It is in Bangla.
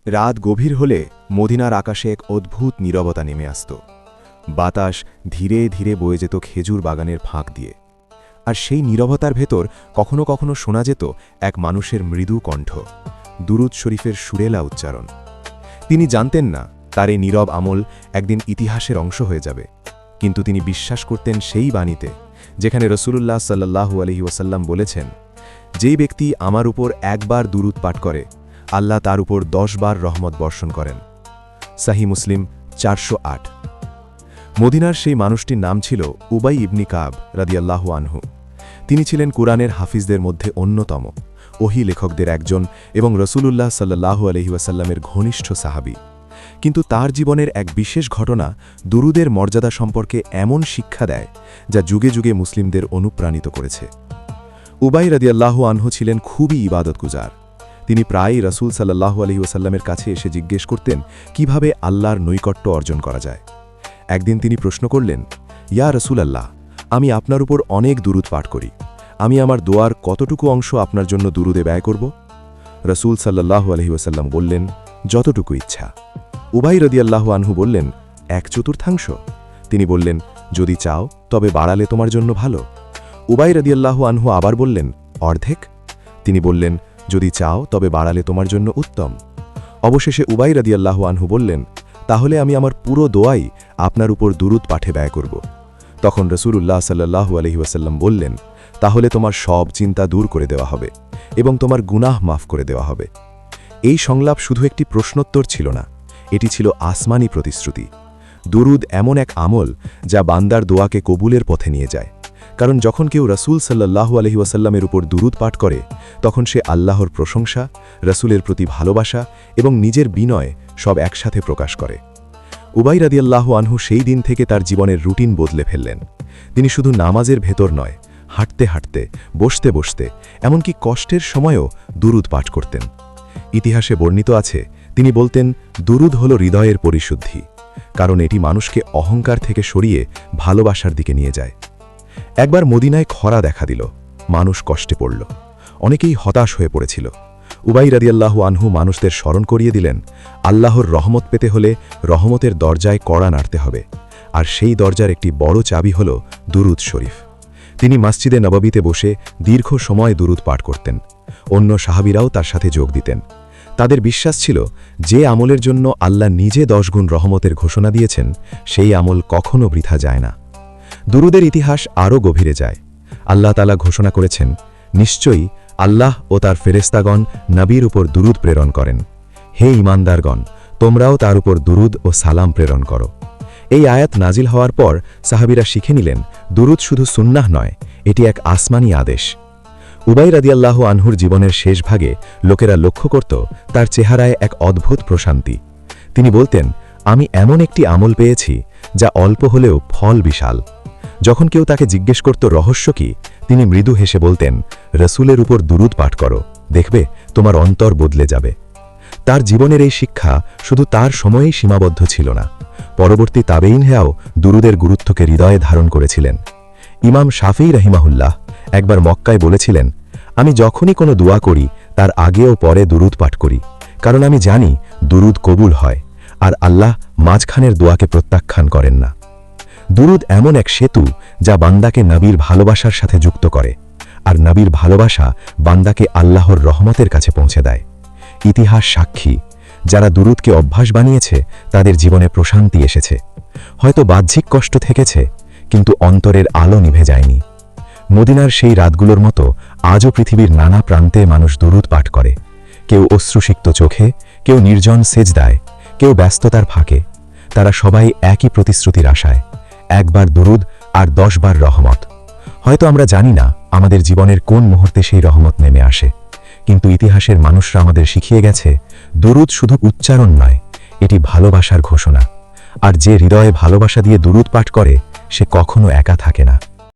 রাত গভীর হলে মদিনার আকাশে এক অদ্ভুত নীরবতা নেমে আসত। বাতাস ধীরে ধীরে বয়ে যেত খেজুর বাগানের ফাঁক দিয়ে, আর সেই নীরবতার ভেতর কখনো কখনো শোনা যেত এক মানুষের মৃদু কণ্ঠ, দুরুদ শরীফের সুরেলা উচ্চারণ। তিনি জানতেন না তার এই নীরব আমল একদিন ইতিহাসের অংশ হয়ে যাবে, কিন্তু তিনি বিশ্বাস করতেন সেই বাণীতে, যেখানে রাসূলুল্লাহ সাল্লাল্লাহু আলাইহি ওয়াসাল্লাম বলেছেন, যেই ব্যক্তি আমার উপর একবার দুরুদ পাঠ করে আল্লাহ তার উপর 10 বার রহমত বর্ষণ করেন। সাহি মুসলিম 408। মদিনার সেই মানুষটির নাম ছিল উবাই ইবনি কাব রাদিয়াল্লাহু আনহু। তিনি ছিলেন কুরআনের হাফিজদের মধ্যে অন্যতম, ওহী লেখকদের একজন এবং রাসূলুল্লাহ সাল্লাল্লাহু আলাইহি ওয়াসাল্লামের ঘনিষ্ঠ সাহাবী। কিন্তু তার জীবনের এক বিশেষ ঘটনা দুরুদের মর্যাদা সম্পর্কে এমন শিক্ষা দেয় যা যুগে যুগে মুসলিমদের অনুপ্রাণিত করেছে। উবাই রাদিয়াল্লাহু আনহু ছিলেন খুবই ইবাদতগুজার। তিনি প্রায়ই রাসূল সাল্লাল্লাহু আলাইহি ওয়াসাল্লামের কাছে এসে জিজ্ঞেস করতেন কিভাবে আল্লাহর নৈকট্য অর্জন করা যায়। একদিন তিনি প্রশ্ন করলেন, ইয়া রাসূলাল্লাহ, আমি আপনার উপর অনেক দুরুদ পাঠ করি, আমি আমার দোয়ার কতটুকু অংশ আপনার জন্য দুরুদে ব্যয় করব? রাসূল সাল্লাল্লাহু আলাইহি ওয়াসাল্লাম বললেন, যতটুকু ইচ্ছা। উবাই রাদিয়াল্লাহু আনহু বললেন, 1/4? তিনি বললেন, যদি চাও তবে বাড়ালে তোমার জন্য ভালো। উবাই রাদিয়াল্লাহু আনহু আবার বললেন, অর্ধেক? তিনি বললেন, যদি চাও তবে বাড়ালে তোমার জন্য উত্তম। অবশেষে উবাই রাদিয়াল্লাহু আনহু বললেন, তাহলে আমি আমার পুরো দোয়াই আপনার উপর দুরুদ পাঠে ব্যয় করব। তখন রাসূলুল্লাহ সাল্লাল্লাহু আলাইহি ওয়াসাল্লাম বললেন, তাহলে তোমার সব চিন্তা দূর করে দেওয়া হবে এবং তোমার গুনাহ মাফ করে দেওয়া হবে। এই সংলাপ শুধু একটি প্রশ্নোত্তর ছিল না, এটি ছিল আসমানি প্রতিশ্রুতি। দুরুদ এমন এক আমল যা বান্দার দোয়াকে কবুলের পথে নিয়ে যায়, কারণ যখন কেউ রাসূল সাল্লাল্লাহু আলাইহি ওয়াসাল্লামের উপর দুরুদ পাঠ করে, তখন সে আল্লাহর প্রশংসা, রাসূলের প্রতি ভালোবাসা এবং নিজের বিনয় সব একসাথে প্রকাশ করে। উবাই রাদিয়াল্লাহু আনহু সেই দিন থেকে তার জীবনের রুটিন বদলে ফেললেন। তিনি শুধু নামাজের ভেতর নয়, হাঁটতে হাঁটতে, বসতে বসতে, এমনকি কষ্টের সময়ও দুরুদ পাঠ করতেন। ইতিহাসে বর্ণিত আছে, তিনি বলতেন, দুরুদ হল হৃদয়ের পরিশুদ্ধি, কারণ এটি মানুষকে অহংকার থেকে সরিয়ে ভালোবাসার দিকে নিয়ে যায়। একবার মদিনায় খরা দেখা দিল, মানুষ কষ্টে পড়ল, অনেকেই হতাশ হয়ে পড়েছিল। উবাই রাদিয়াল্লাহু আনহু মানুষদের স্মরণ করিয়ে দিলেন, আল্লাহর রহমত পেতে হলে রহমতের দরজায় কড়া নাড়তে হবে, আর সেই দরজার একটি বড় চাবি হল দুরুদ শরীফ। তিনি মসজিদে নববীতে বসে দীর্ঘ সময় দুরুদ পাঠ করতেন। অন্য সাহাবীরাও তার সাথে যোগ দিতেন। তাদের বিশ্বাস ছিল, যে আমলের জন্য আল্লাহ নিজে 10 গুণ রহমতের ঘোষণা দিয়েছেন, সেই আমল কখনো বৃথা যায় না। দুরুদের ইতিহাস আরও গভীরে যায়। আল্লাহ তাআলা ঘোষণা করেছেন, নিশ্চয়ই আল্লাহ ও তার ফেরেশতাগণ নবীর উপর দুরুদ প্রেরণ করেন। হে ঈমানদারগণ, তোমরাও তার উপর দুরুদ ও সালাম প্রেরণ করো। এই আয়াত নাজিল হওয়ার পর সাহাবীরা শিখে নিলেন, দুরুদ শুধু সুন্নাহ নয়, এটি এক আসমানি আদেশ। উবাই রাদিয়াল্লাহু আনহুর জীবনের শেষ ভাগে লোকেরা লক্ষ্য করত তার চেহারায় এক অদ্ভুত প্রশান্তি। তিনি বলতেন, আমি এমন একটি আমল পেয়েছি যা অল্প হলেও ফল বিশাল। যখন কেউ তাকে জিজ্ঞেস করত রহস্য কি, তিনি মৃদু হেসে বলতেন, রাসূলের উপর দুরুদ পাঠ করো, দেখবে তোমার অন্তর বদলে যাবে। তার জীবনের এই শিক্ষা শুধু তার সময়েই সীমাবদ্ধ ছিল না, পরবর্তী তাবেঈনরাও দুরুদের গুরুত্বকে হৃদয়ে ধারণ করেছিলেন। ইমাম শাফিঈ রাহিমাহুল্লাহ একবার মক্কায় বলেছিলেন, আমি যখনই কোনো দোয়া করি তার আগে ও পরে দুরুদ পাঠ করি, কারণ আমি জানি দুরুদ কবুল হয়, আর আল্লাহ মাঝখানের দোয়াকে প্রত্যাখ্যান করেন না। দুরুদ এমন এক সেতু যা বান্দাকে নবীর ভালোবাসার সাথে যুক্ত করে, আর নবীর ভালোবাসা বান্দাকে আল্লাহর রহমতের কাছে পৌঁছে দেয়। ইতিহাস সাক্ষী, যারা দুরুদকে অভ্যাস বানিয়েছে তাদের জীবনে প্রশান্তি এসেছে। হয়তো বাহ্যিক কষ্ট থেকেছে, কিন্তু অন্তরের আলো নিভে যায়নি। মদিনার সেই রাতগুলোর মতো আজও পৃথিবীর নানা প্রান্তে মানুষ দুরুদ পাঠ করে, কেউ অশ্রুসিক্ত চোখে, কেউ নির্জন সেজদায়, কেউ ব্যস্ততার ফাঁকে। তারা সবাই একই প্রতিশ্রুতির আশায়, একবার দুরুদ আর 10 বার রহমত। হয়তো আমরা জানি না আমাদের জীবনের কোন মুহূর্তে সেই রহমত নেমে আসে, কিন্তু ইতিহাসের মানুষরা আমাদের শিখিয়ে গেছে, দুরুদ শুধু উচ্চারণ নয়, এটি ভালোবাসার ঘোষণা। আর যে হৃদয়ে ভালোবাসা দিয়ে দুরুদ পাঠ করে, সে কখনো একা থাকে না।